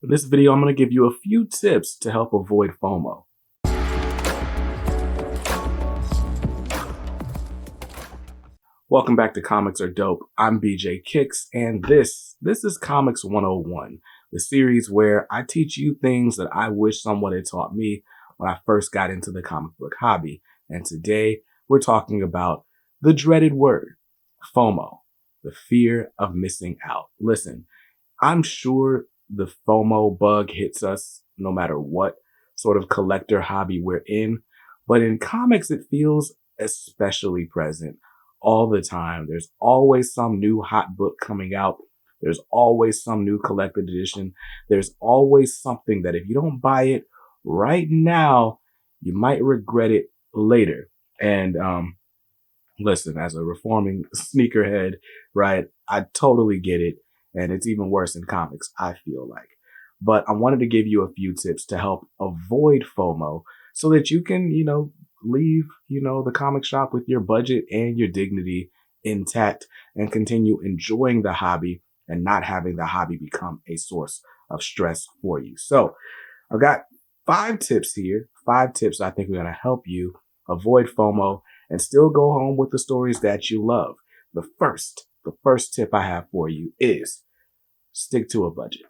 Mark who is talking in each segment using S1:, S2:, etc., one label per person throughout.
S1: In this video, I'm going to give you a few tips to help avoid FOMO. Welcome back to Comics Are Dope. I'm BJ Kicks, and this is Comics 101, the series where I teach you things that I wish someone had taught me when I first got into the comic book hobby. And today, we're talking about the dreaded word, FOMO, the fear of missing out. Listen, I'm sure the FOMO bug hits us no matter what sort of collector hobby we're in, but in comics, it feels especially present all the time. There's always some new hot book coming out. There's always some new collected edition. There's always something that if you don't buy it right now, you might regret it later. And listen, as a reforming sneakerhead, right, I totally get it. And it's even worse in comics, I feel like. But I wanted to give you a few tips to help avoid FOMO so that you can, leave, the comic shop with your budget and your dignity intact and continue enjoying the hobby and not having the hobby become a source of stress for you. So I've got 5 tips here, 5 tips I think are going to help you avoid FOMO and still go home with the stories that you love. The first tip I have for you is stick to a budget.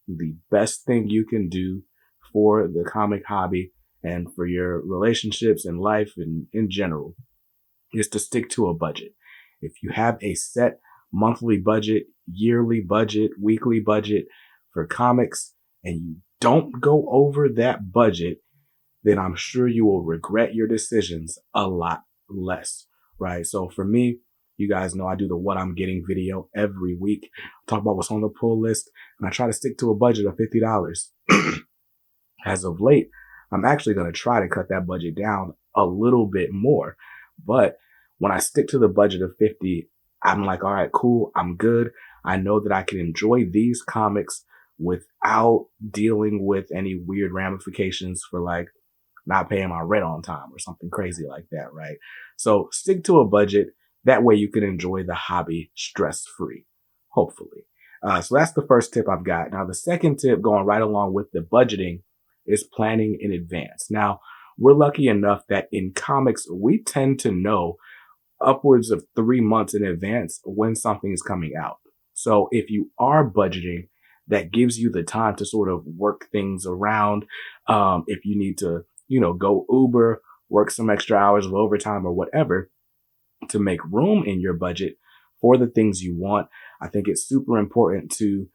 S1: The best thing you can do for the comic hobby and for your relationships and life and in general is to stick to a budget. If you have a set monthly budget, yearly budget, weekly budget for comics, and you don't go over that budget, then I'm sure you will regret your decisions a lot less, right? So for me, you guys know I do the What I'm Getting video every week. I talk about what's on the pull list, and I try to stick to a budget of $50. As of late, I'm actually going to try to cut that budget down a little bit more. But when I stick to the budget of $50, I'm like, all right, cool, I'm good. I know that I can enjoy these comics without dealing with any weird ramifications for like not paying my rent on time or something crazy like that, right? So stick to a budget. That way you can enjoy the hobby stress-free, hopefully. So that's the first tip I've got. Now, the second tip going right along with the budgeting is planning in advance. Now, we're lucky enough that in comics, we tend to know upwards of 3 months in advance when something is coming out. So if you are budgeting, that gives you the time to sort of work things around. If you need to, go Uber, work some extra hours of overtime or whatever to make room in your budget for the things you want, I think it's super important to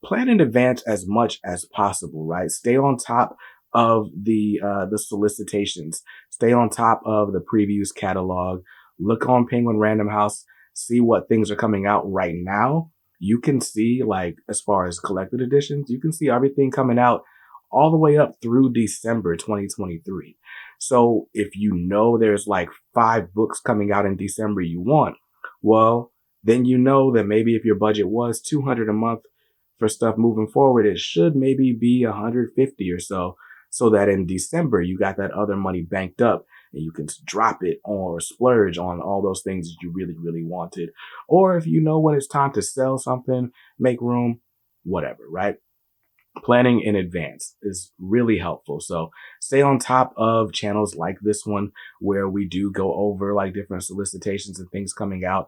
S1: plan in advance as much as possible, right? Stay on top of the solicitations. Stay on top of the previews catalog. Look on Penguin Random House. See what things are coming out right now. You can see, like, as far as collected editions, you can see everything coming out all the way up through December 2023. So if you know there's like 5 books coming out in December you want, well, then you know that maybe if your budget was $200 a month for stuff moving forward, it should maybe be $150 or so that in December you got that other money banked up and you can drop it or splurge on all those things that you really, really wanted. Or if you know when it's time to sell something, make room, whatever, right? Planning in advance is really helpful. So stay on top of channels like this one where we do go over like different solicitations and things coming out.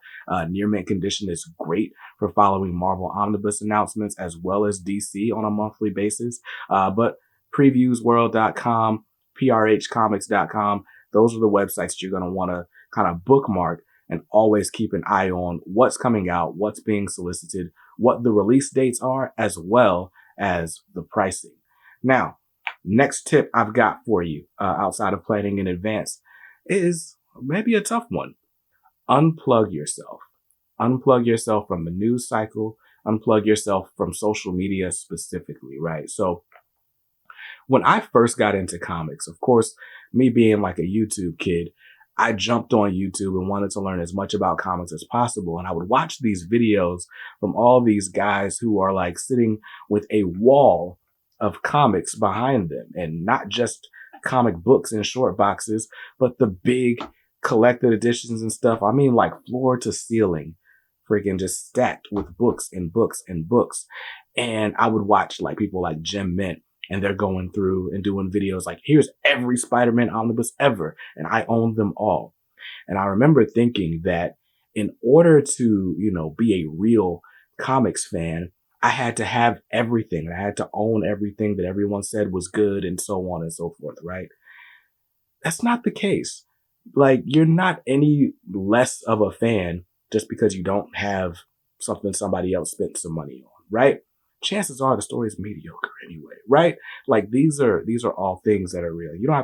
S1: Near Mint Condition is great for following Marvel Omnibus announcements as well as DC on a monthly basis. But previewsworld.com, prhcomics.com, those are the websites you're going to want to kind of bookmark and always keep an eye on what's coming out, what's being solicited, what the release dates are, as well as the pricing. Now, next tip I've got for you outside of planning in advance is maybe a tough one. Unplug yourself. Unplug yourself from the news cycle. Unplug yourself from social media specifically, right? So when I first got into comics, of course, me being like a YouTube kid, I jumped on YouTube and wanted to learn as much about comics as possible. And I would watch these videos from all these guys who are like sitting with a wall of comics behind them, and not just comic books in short boxes, but the big collected editions and stuff. I mean, like floor to ceiling, freaking just stacked with books and books and books. And I would watch like people like Jim Mint, and they're going through and doing videos like, here's every Spider-Man omnibus ever, and I own them all. And I remember thinking that in order to, be a real comics fan, I had to have everything. I had to own everything that everyone said was good and so on and so forth, right? That's not the case. Like, you're not any less of a fan just because you don't have something somebody else spent some money on, right? Chances are the story is mediocre anyway, right? Like, these are all things that are real. I don't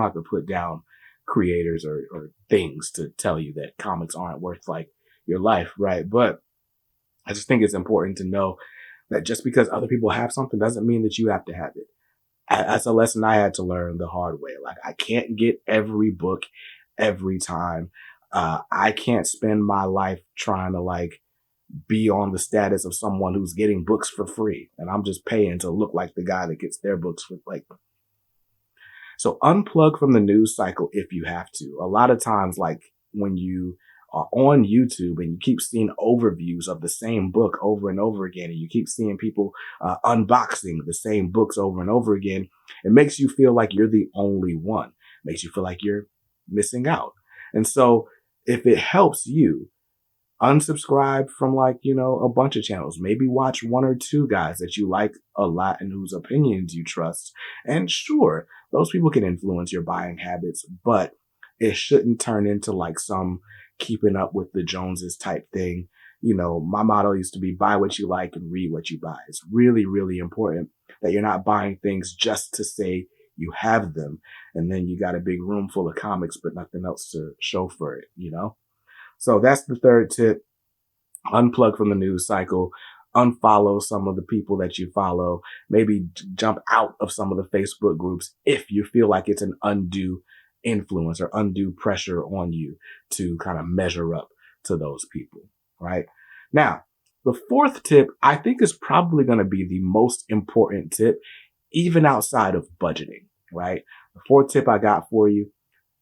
S1: have to put down creators or things to tell you that comics aren't worth like your life, right? But I just think it's important to know that just because other people have something doesn't mean that you have to have it. That's a lesson I had to learn the hard way. Like, I can't get every book every time. I can't spend my life trying to like be on the status of someone who's getting books for free, and I'm just paying to look like the guy that gets their books for like. So unplug from the news cycle if you have to. A lot of times, like when you are on YouTube and you keep seeing overviews of the same book over and over again, and you keep seeing people unboxing the same books over and over again, it makes you feel like you're the only one. It makes you feel like you're missing out. And so if it helps you, unsubscribe from like, a bunch of channels. Maybe watch one or two guys that you like a lot and whose opinions you trust. And sure, those people can influence your buying habits, but it shouldn't turn into like some keeping up with the Joneses type thing. My motto used to be buy what you like and read what you buy. It's really, really important that you're not buying things just to say you have them, and then you got a big room full of comics, but nothing else to show for it, So that's the third tip. Unplug from the news cycle. Unfollow some of the people that you follow. Maybe jump out of some of the Facebook groups if you feel like it's an undue influence or undue pressure on you to kind of measure up to those people, right? Now, the fourth tip I think is probably going to be the most important tip, even outside of budgeting, right? The fourth tip I got for you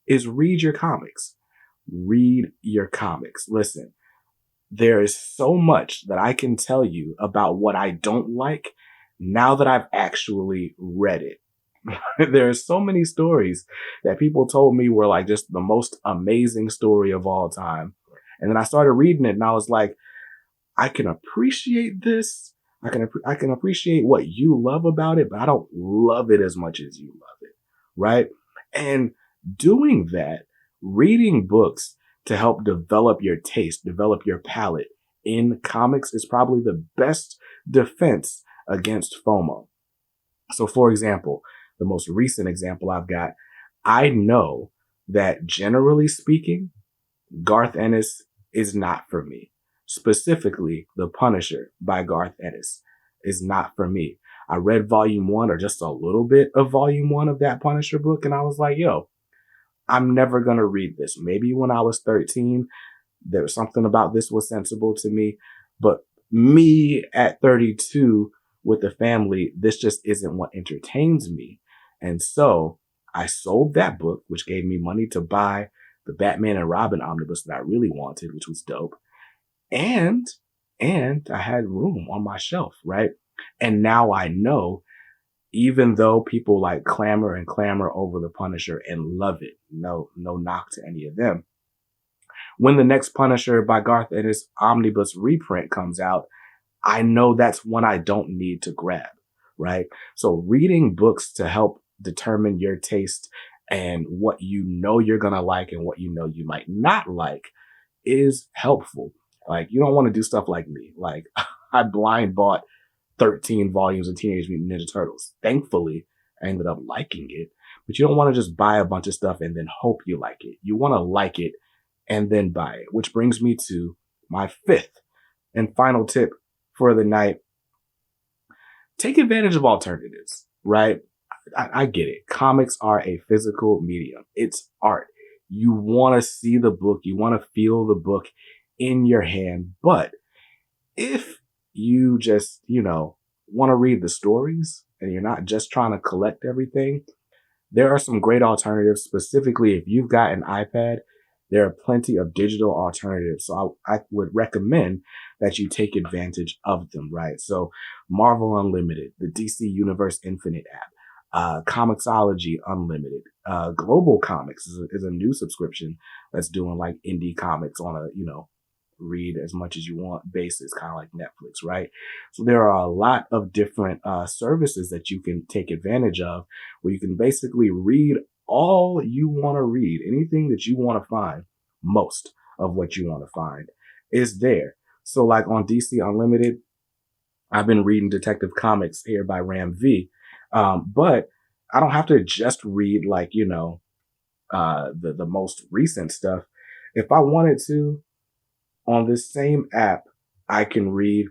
S1: is read your comics. Read your comics. Listen, there is so much that I can tell you about what I don't like now that I've actually read it. There are so many stories that people told me were like just the most amazing story of all time. And then I started reading it and I was like, I can appreciate this. I can appreciate what you love about it, but I don't love it as much as you love it. Right. And doing that, reading books to help develop your taste, develop your palate in comics is probably the best defense against FOMO. So for example, the most recent example I've got, I know that generally speaking, Garth Ennis is not for me. Specifically, The Punisher by Garth Ennis is not for me. I read volume 1 or just a little bit of volume 1 of that Punisher book, and I was like, yo, I'm never going to read this. Maybe when I was 13, there was something about this was sensible to me, but me at 32 with the family, this just isn't what entertains me. And so I sold that book, which gave me money to buy the Batman and Robin omnibus that I really wanted, which was dope. And I had room on my shelf, right? And now I know, even though people like clamor over the Punisher and love it, no knock to any of them. When the next Punisher by Garth Ennis omnibus reprint comes out, I know that's one I don't need to grab, right? So reading books to help determine your taste and what you know you're going to like and what you know you might not like is helpful. Like, you don't want to do stuff like me. Like, I blind bought 13 volumes of Teenage Mutant Ninja Turtles. Thankfully, I ended up liking it. But you don't want to just buy a bunch of stuff and then hope you like it. You want to like it and then buy it, which brings me to my fifth and final tip for the night. Take advantage of alternatives, right? I get it. Comics are a physical medium. It's art. You want to see the book. You want to feel the book in your hand. But if you just, want to read the stories and you're not just trying to collect everything, there are some great alternatives. Specifically, if you've got an iPad, There are plenty of digital alternatives. So I would recommend that you take advantage of them, right? So Marvel Unlimited, the DC Universe Infinite app, Comixology Unlimited, Global Comics is a new subscription that's doing like indie comics on a, read as much as you want basis, kind of like Netflix, right? So there are a lot of different services that you can take advantage of where you can basically read all you want to read, anything that you want to find, most of what you want to find is there. So like on DC Unlimited, I've been reading Detective Comics here by Ram V. But I don't have to just read like, the most recent stuff. If I wanted to, on this same app, I can read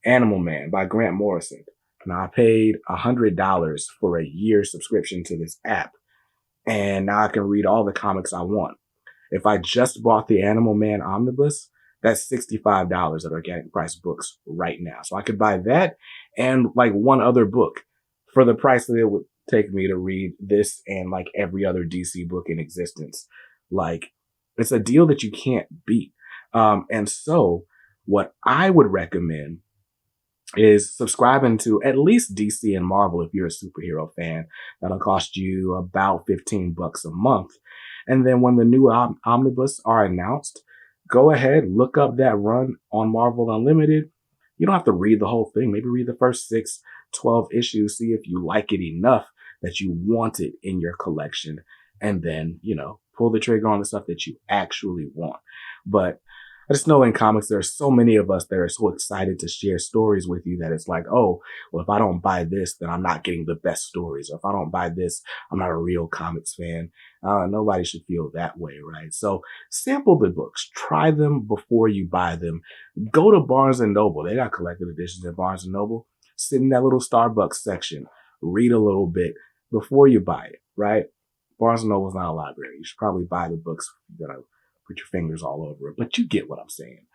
S1: Animal Man by Grant Morrison. Now I paid $100 for a year subscription to this app, and now I can read all the comics I want. If I just bought the Animal Man Omnibus, that's $65 at Organic Price Books right now. So I could buy that and like one other book for the price that it would take me to read this and like every other DC book in existence. Like, it's a deal that you can't beat. And so what I would recommend is subscribing to at least DC and Marvel if you're a superhero fan. That'll cost you about $15 a month. And then when the new omnibus are announced, go ahead, look up that run on Marvel Unlimited. You don't have to read the whole thing. Maybe read the first 6, 12 issues, see if you like it enough that you want it in your collection. And then, pull the trigger on the stuff that you actually want. But I just know in comics, there are so many of us that are so excited to share stories with you that it's like, oh, well, if I don't buy this, then I'm not getting the best stories. Or if I don't buy this, I'm not a real comics fan. Nobody should feel that way, right? So sample the books, try them before you buy them. Go to Barnes and Noble. They got collected editions at Barnes and Noble. Sit in that little Starbucks section, read a little bit before you buy it, right? Barnes and Noble is not a library. You should probably buy the books if you're gonna put your fingers all over it, but you get what I'm saying.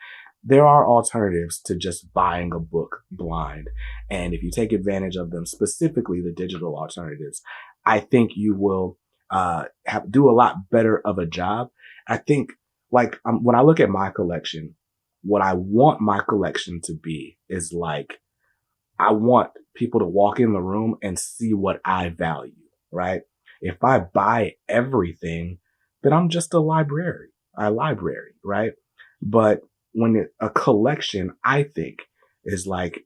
S1: There are alternatives to just buying a book blind. And if you take advantage of them, specifically the digital alternatives, I think you will do a lot better of a job. I think when I look at my collection, what I want my collection to be is like, I want people to walk in the room and see what I value, right? If I buy everything, then I'm just a library, right? But when a collection, I think, is like,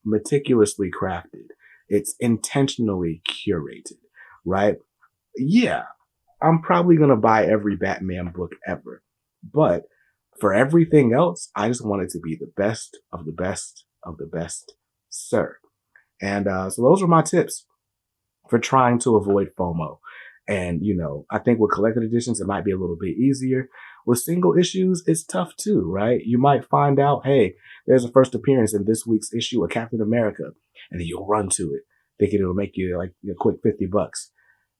S1: meticulously crafted, it's intentionally curated, right? Yeah, I'm probably going to buy every Batman book ever. But for everything else, I just want it to be the best of the best of the best, sir. And so those were my tips for trying to avoid FOMO. And, I think with collected editions, it might be a little bit easier. With single issues, it's tough too, right? You might find out, hey, there's a first appearance in this week's issue of Captain America, and then you'll run to it, thinking it'll make you like a quick $50.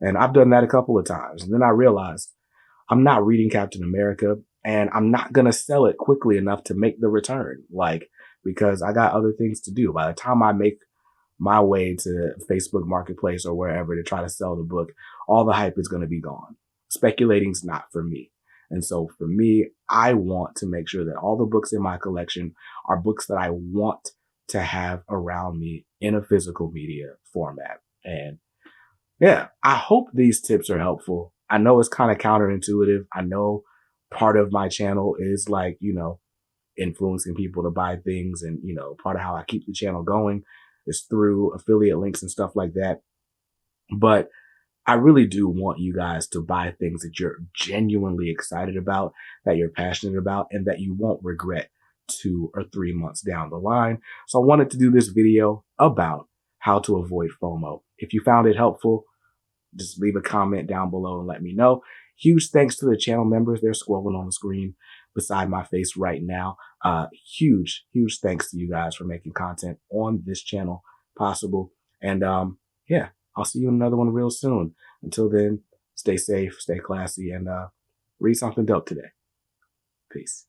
S1: And I've done that a couple of times. And then I realized I'm not reading Captain America, and I'm not going to sell it quickly enough to make the return, because I got other things to do. By the time I make my way to Facebook Marketplace or wherever to try to sell the book, all the hype is going to be gone. Speculating's not for me. And so for me, I want to make sure that all the books in my collection are books that I want to have around me in a physical media format. And yeah, I hope these tips are helpful. I know it's kind of counterintuitive. I know part of my channel is influencing people to buy things. And, part of how I keep the channel going is through affiliate links and stuff like that. But I really do want you guys to buy things that you're genuinely excited about, that you're passionate about, and that you won't regret 2 or 3 months down the line. So I wanted to do this video about how to avoid FOMO. If you found it helpful, just leave a comment down below and let me know. Huge thanks to the channel members. They're scrolling on the screen beside my face right now. Huge thanks to you guys for making content on this channel possible. And yeah, I'll see you in another one real soon. Until then, stay safe, stay classy, and read something dope today. Peace.